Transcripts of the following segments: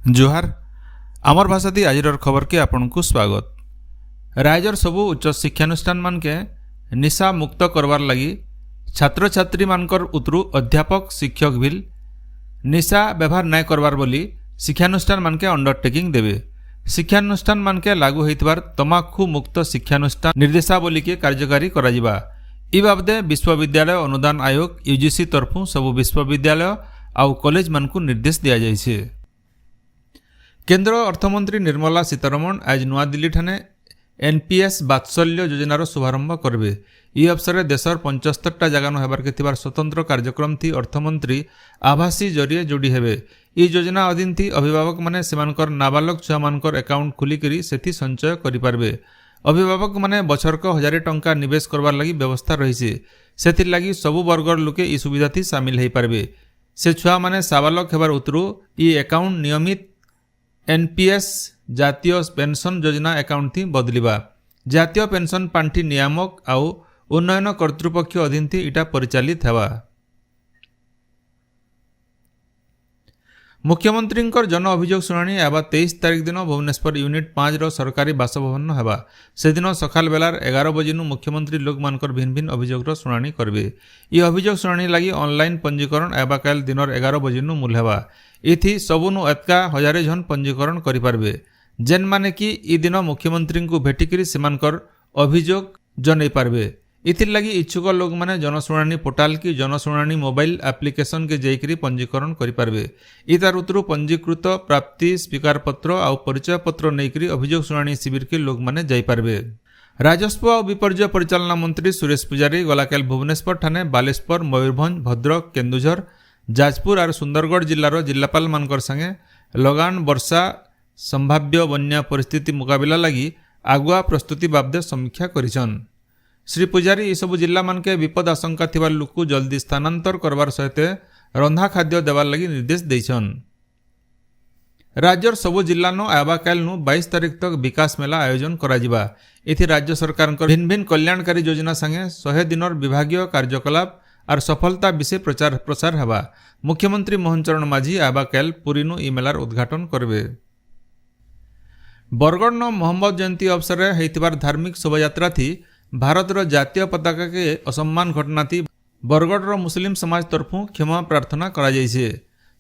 जोहार आमर भाषा दी आज खबर के आपन को स्वागत। राज्यर सबू उच्च शिक्षानुष्ठान मान के निशा मुक्त करवार लगी छात्र छात्री मानकर उतरु अध्यापक शिक्षक बिल निशा व्यवहार न करवार बोली शिक्षानुष्ठान मान के अंडरटेकिंग देवे। शिक्षानुष्ठान मान के लागू होइतबार तमाखु मुक्त शिक्षानुष्ठान निर्देशावली के कार्यकारी कराजिबा। इ बाबदे विश्वविद्यालय अनुदान आयोग यूजीसी तरफु सबु विश्वविद्यालय आउ कॉलेज मान को निर्देश दिया जाइछे। केंद्र अर्थमंत्री निर्मला सीतारमण आज नवा दिल्ली ठाने एनपीएस बात्सल्य योजनार शुभारंभ करबे। इ अवसर देशर 75टा जगान हेबार के थिबार स्वतंत्र कार्यक्रम थी अर्थमंत्री आभासी जरिए जोड़ी हेबे। इ योजना अधीन थी अभिभावक माने सेमानकर नाबालक छुआ मानकर अकाउंट खुलिकरी सेठी संचय करि पारबे। अभिभावक माने बछरक 1000 टंका निवेश करबार लगी व्यवस्था रहिছে। सेथिर लगी सबु वर्गर लोके इ सुविधा थी शामिल हेइ पारबे। से छुआ माने साबालक हेबार उतरु इ अकाउंट नियमित एनपीएस जातीय पेंशन योजना अकाउंट थी बदलिबा। जातीय पेंशन पांठी नियामक आउ उन्नयन कर्तृपक्ष अधीन थी इटा परिचालित हेबा। मुख्यमंत्री जन अभियोग शुणाणी आबा 23 तारिख दिन भुवनेश्वर यूनिट 5 रो सरकारी बासभवन हेबा। से दिन सकाल बेलार 11 बजेनु मुख्यमंत्री लोक मानकर भिन्न भिन्न अभियोग रो शुणाणी करबे। इ अभियोग शुणाणी लगी ऑनलाइन पंजीकरण आबा काल दिनर 11 बजेनु मूल हेबा। इथि सबुनु एतका 1000 जन पंजीकरण करि पारबे जेन माने कि इ दिन मुख्यमंत्री को भेटिकरी सेमानकर अभियोग जनै पारबे। इथिर लगी इच्छुक लोक माने जनशुणाणी पोर्टाल की जनशुणाणी मोबाइल एप्लिकेशन के जैकरी पंजीकरण करि पारबे। इतार उतरु पंजीकृत प्राप्ति स्वीकार पत्र आउ परिचय पत्र नैकरी अभियोग शुणाणी शिविर के लोक माने जाई पारबे। राजस्व और विपर्यय परिचालना मंत्री सुरेश पुजारी गलाकाल भुवनेश्वर ठाने बालेश्वर मयूरभंज भद्रक केन्दुझर जाजपुर और सुंदरगढ़ जिलार जिलापाल मानकर संगे लगान वर्षा संभाव्य बन्या परिस्थिति मुकाबला लगी आगुआ प्रस्तुति बाबदे समीक्षा करिछन। श्री पुजारी ये सब जिला मान के विपद आशंका थिबा लोक को जल्दी स्थानांतर करवार सहित रंधा खाद्य देवार लगी निर्देश देछन। राज्यर सबु जिला नो आबाकाल नु 22 तारिख तक विकास मेला आयोजन कराजिबा। इथि राज्य सरकार भिन्न भिन्न कल्याणकारी योजना संगे 100 दिनर विभागीय कार्यकलाप और सफलता विषय प्रचार प्रसार हेबा। मुख्यमंत्री मोहन चरण माझी आबाकाल पुरी नु इ मेलार उद्घाटन करबे। बरगढ़ नो मोहम्मद जयंती अवसर हेतिबार धार्मिक शोभायात्रा थी भारत रो जातीय पताका के असम्मान घटना थी बरगढ़ रो मुस्लिम समाज तरफु क्षमा प्रार्थना करा जाइछे।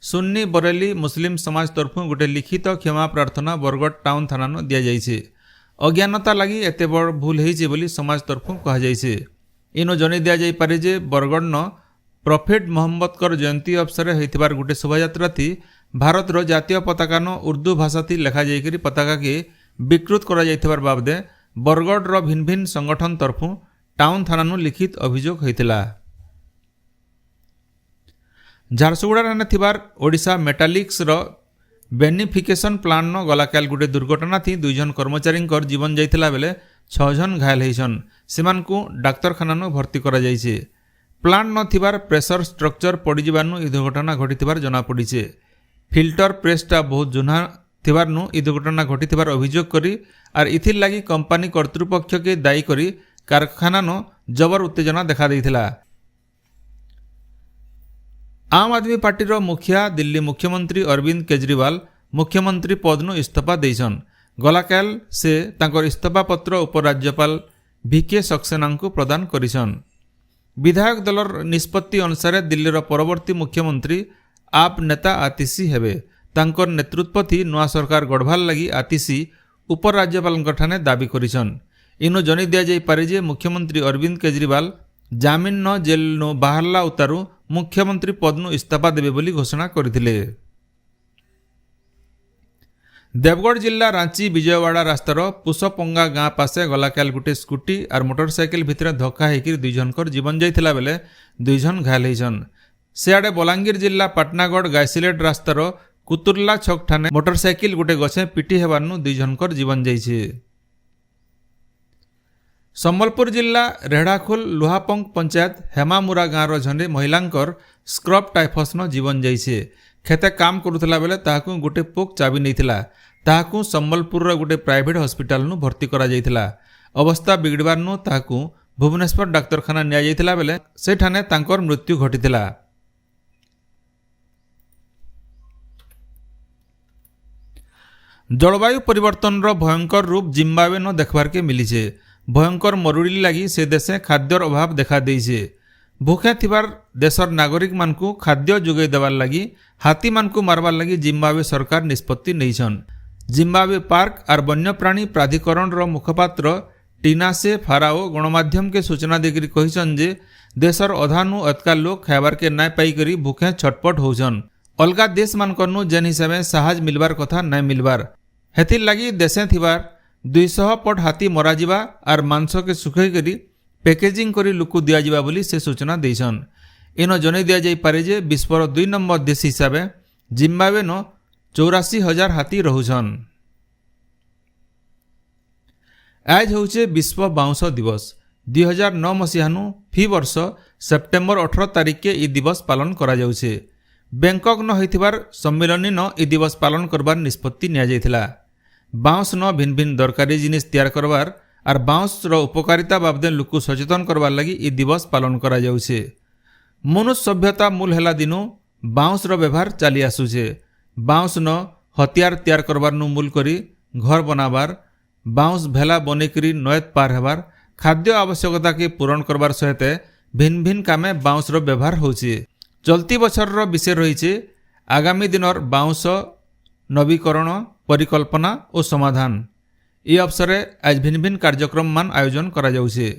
सुन्नी बरेली मुस्लिम समाज तरफु गोटे लिखित क्षमा प्रार्थना बरगढ़ टाउन थाना नो दिया जाइछे। अज्ञानता लगी एते बड़ भूल हेइछे बोली समाज तरफु कहा जाइछे। इनो जनै दिया जाई पारे जे बरगढ़ नो प्रॉफिट मोहम्मद कर जयंती अवसर हेतिबार गोटे शोभायात्रा थी भारत रो जातीय पताका नो उर्दू भाषा थी लेखा जाइकरी पताका के विकृत करा जाइथिबार बाबदे बरगढ़ रो भिन्न भिन्न संगठन तरफु टाउन थाना नु लिखित अभियोग होइतिला। झारसुगुड़ा ठाने थिबार ओडिशा मेटालिक्स रो बेनिफिकेशन प्लान नो गलाकाल गुटे दुर्घटना थी 2 जन कर्मचारी जीवन जाइतिला बेले 6 जन घायल हेइछन। सेमान को डाक्तरखाना नो भर्ती करा जाइछे। प्लान न थिबार प्रेशर स्ट्रक्चर पड़ी जिबानु इ दुर्घटना घटिथिबार जना पड़िछे। फिल्टर प्रेसटा बहुत जुना थिबार नु इ दुर्घटना घटिथिबार अभियोग करी और इथिर लगी कंपनी कर्तृपक्ष के दायी करी कारखाना नो जबर उत्तेजना देखा देइथिला। आम आदमी पार्टी रो मुखिया दिल्ली मुख्यमंत्री अरविंद केजरीवाल मुख्यमंत्री पद नु इस्तीफा देइछन। गलाकाल से तांकर इस्तीफा पत्र उपराज्यपाल वीके सक्सेना को प्रदान करिछन। विधायक दलर निष्पत्ति अनुसार दिल्ली रो परवर्ती मुख्यमंत्री आप नेता आतिशी हेबे। तांकर नेतृत्व थी नुआ सरकार गढ़वार लगी आतिशी उपराज्यपाल ठाने दाबी करिछन। इनो जनै दिया जाई पारे जे मुख्यमंत्री अरविंद केजरीवाल जामिन न जेल नो बाहरला उतारू मुख्यमंत्री पद नु इस्तीफा देबे बोली घोषणा करथिले। देवगढ़ जिला रांची विजयवाड़ा रास्तार पुसपंगा गाँ पासे गलाकाल गुटे स्कूटी और मोटरसाइकिल भितर धक्का होकर 2 जनकर जीवन जाइतिला बेले 2 जन घायल होइछन। सियाड़े बलांगीर जिला पाटनागढ़ गायसिलेट रास्तार कुतुरला छक ठाने मोटरसाइकिल गुटे गछे पिटी हेबारनु 2 जनकर जीवन जाइछे। सम्बलपुर जिला रेढ़ाखोल लुहापंग पंचायत हेमामुरा गाँव झंडे महिलांकर स्क्रब टाइफस न जीवन जाइछे। खेते काम करुथला बेले ताहाकु गुटे पोक चाबी नैथिला। ताहाकु सम्बलपुर रो गुटे प्राइवेट हॉस्पिटल नु भर्ती करा जाइथिला। अवस्था बिगड़बार नु ताहाकु भुवनेश्वर डाक्तरखाना निया जाइथिला बेले सेठाने तांकर मृत्यु घटिथिला। जलवायु परिवर्तन भयंकर रूप जिम्बाब्वे न देखबार के मिली। भयंकर मरुड़ी लगी से देशे खाद्यर अभाव देखा देइछे। भूखे थिबार देशर नागरिक मानकु खाद्य जोगाई देवार लगी हाथी मानकु मारवार लगी जिम्बाब्वे सरकार निष्पत्ति नैछन। जिम्बाब्वे पार्क और वन्यप्राणी प्राधिकरण रो मुखपात्र टीनासे फाराओ गणमाध्यम के सूचना देकरी कहिछन जे देशर अधानु अतका लोग खाइबार के नाय पाई करी भूखे छटपट होछन। अलगा देश मानकनु जेन हिसाबे साहज मिलबार कथा नाय मिलबार हेथिर लगी देशे थिबार 200 पट हाथी मराजिबा और मांस के सुखाई करी पैकेजिंग करी लुकु दियाजिबा बोली से सूचना देछन। इनो जनै दिया जाई पारे जे विश्वर 2 नंबर देश हिसाबे जिम्बाब्वे न 84,000 हाथी रहुछन। आज होउछे विश्व बाउंस दिवस। 2009 मसीहानु फी वर्ष सेप्टेम्बर 18 तारिख के ई दिवस पालन करा जाउछे। बैंकॉक न होइथिबार सम्मेलन न ई दिवस पालन करबार निष्पत्ति निया जाइथिला। बाउंस न भिन्न भिन्न दरकारी जिनिस तैयार करबार और बाउंस रो उपकारिता बाबदे लोक सचेतन करबार लगी ई दिवस पालन करा जाउछे। मनुष्य सभ्यता मूल हेला दिनु बाउंस रो व्यवहार चली आसुछे। बाउंस न हथियार तैयार करबार नु मूल करी घर बनाबार, बाउंस भेला बनेकरी नयत पार हेबार, खाद्य आवश्यकता के पूरण करबार सहित भिन्न भिन्न कामे बाउंस रो व्यवहार होउछे। चलती बछर रो विषय रहिछे आगामी दिनर बाउंस नवीकरण, परिकल्पना और समाधान। ये अवसर आज भिन्न भिन्न कार्यक्रम मान आयोजन करा जाउछे।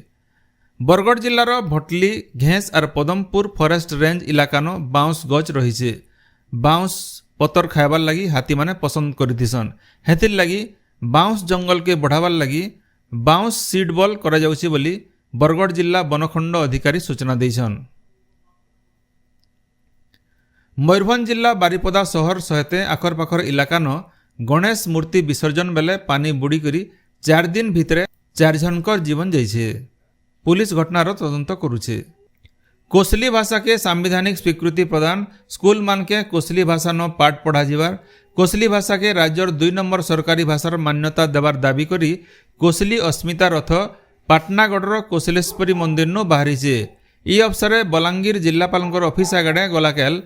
बरगढ़ जिल्लार भटली, घेस और पदमपुर फॉरेस्ट रेंज इलाकान बाउंस गछ रहिछे। बाउंस पतर खाइबार लगी हाथी माने पसंद करिथिसन। हेतिर लगी बाउंस जंगल के बढ़ावार लगी बाउंस सीड बॉल करा जाउछे बोली बरगढ़ जिला वनखंड अधिकारी सूचना देइछन। मयूरभंज जिला बारिपदा शहर सहित आखर पाखर इलाकान गणेश मूर्ति विसर्जन बेले पानी बुड़ी करी 4 दिन भितरे 4 जनकर जीवन जाइछे। पुलिस घटनार तदंत करुछे। कोसली भाषा के सांविधानिक स्वीकृति प्रदान, स्कूल मान के कोसली भाषा न पाठ पढ़ा जीवार, कोसली भाषा के राज्यर 2 नंबर सरकारी भाषार मान्यता देवार दाबी करी कोसली अस्मिता रथ पाटनागढ़ कोसलेश्वरी मंदिर नु बाहरीछे। ई अवसर बलांगीर जिलापाल ऑफिस आगड़े गलाकेल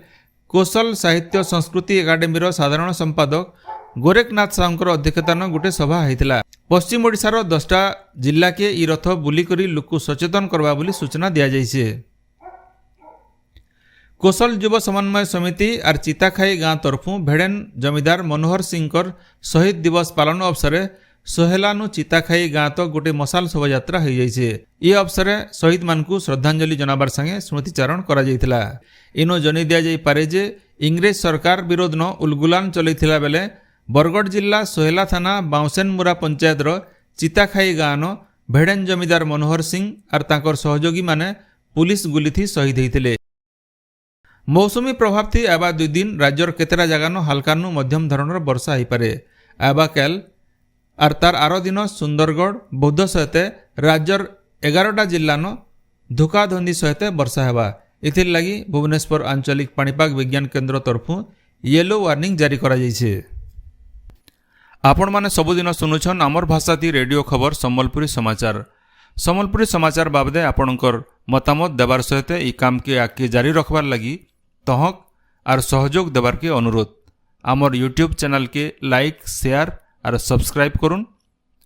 कोसल साहित्य संस्कृति एकाडेमी साधारण संपादक गोरेखनाथ साहूर अध्यक्षतान गोटे सभा होता। पश्चिम ओडिशार 10टा जिला के ई रथ बुलिकरी लोक सचेतन करवा बोली सूचना दिया जाइछे। कोसल युव समन्वय समिति और चिताखाई गाँ तरफू भेड़ेन जमीदार मनोहर सिंह शहीद दिवस पालन अवसर सोहेलानु चिताखाई गाँ तो गोटे मशाल शोभा यात्रा हो जाइछे। ये अवसर शहीद मानकु श्रद्धांजलि जनाबार संगे स्मृतिचारण करा जाइथिला। इनो जनै दिया जाई पारे जे इंग्रेज सरकार विरोध न उलगुलान चलैथिला बेले बरगढ़ जिला सोहेला थाना बाउसेनमुरा पंचायत चिताखाई गाँ न भेड़ेन जमीदार मनोहर सिंह और तांकर सहयोगी माने पुलिस गुलिथी शहीद होइथिले। मौसुमी प्रभाव थी आबा 2 दिन राज्यर केतेरा जगान हल्कानु मध्यम धरणर वर्षा हो पारे। आबा कैल और तार आरो दिन सुंदरगढ़, बौद्ध सहित राज्यर 11टा जिलान धुकाधुंदी सहित वर्षा हेबा। इथिर लगी भुवनेश्वर आंचलिक पाणीपाग विज्ञान केन्द्र तरफू येलो वार्निंग जारी करा जाइछे। आपण माने सबुदिन सुनुछन आमर भाषाती रेडियो खबर सम्बलपुरी समाचार। सम्बलपुरी समाचार बाबदे आपणकर मतामत देवार सहित ई काम के आगे जारी रखबार लगी तहक और सहयोग देवार के अनुरोध। आमर यूट्यूब चैनल के लाइक, शेयर और सब्सक्राइब करुन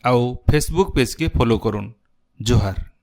आउ फेसबुक पेज के फॉलो करुन। जोहार।